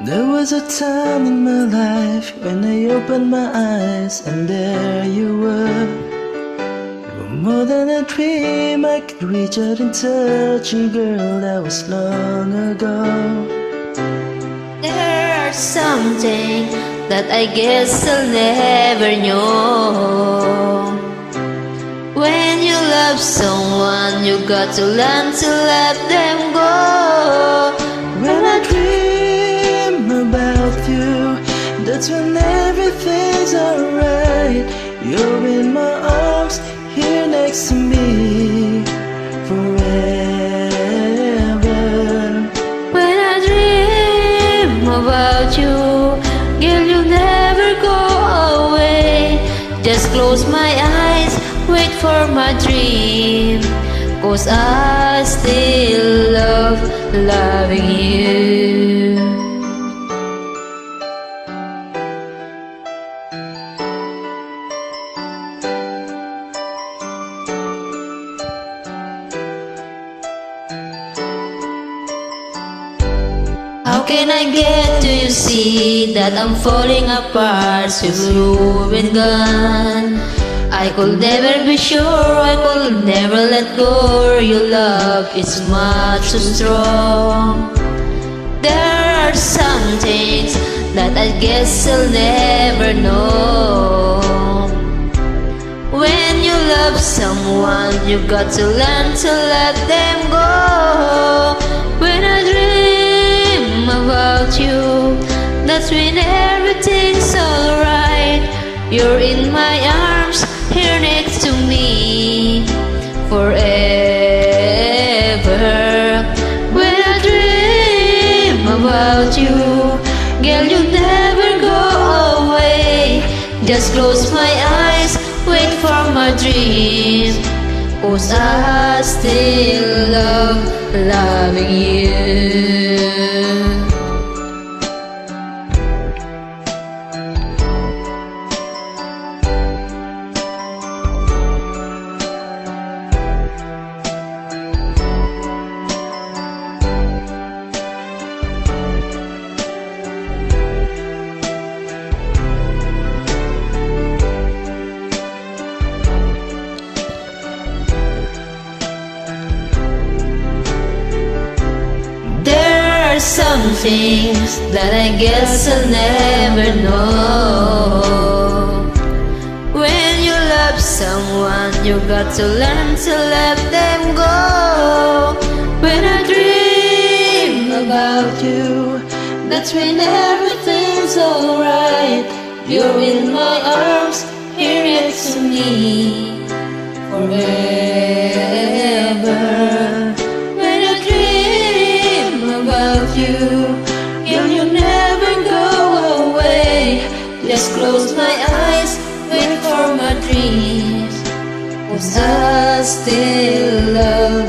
There was a time in my life when I opened my eyes and there you were. You were more than a dream, I could reach out and touch you, girl, that was long ago. There are some things that I guess I'll never know. When you love someone, you got to learn to let them go. When I dream about you, that's when everything's alright. You're in my arms, here next to me forever. When I dream about you, girl, you never go away. Just close my eyes, wait for my dream, 'cause I still love loving you. How can I get to you see that I'm falling apart since you've been gone? I could never be sure, I could never let go. Your love is much too strong. There are some things that I guess I'll never know. When you love someone, you got to learn to let them go. When I dream about you, that's when everything's alright. You're in my arms, here next to me forever. When I dream about you, girl, you never go away. Just close my eyes, wait for my dream, 'cause I still love loving you. Some things that I guess I'll never know. When you love someone, you got to learn to let them go. When I dream about you, that's when everything's alright. You're in my arms, here next to me forever. Girl, you never go away. Just close my eyes, wait for my dreams, 'cause I still love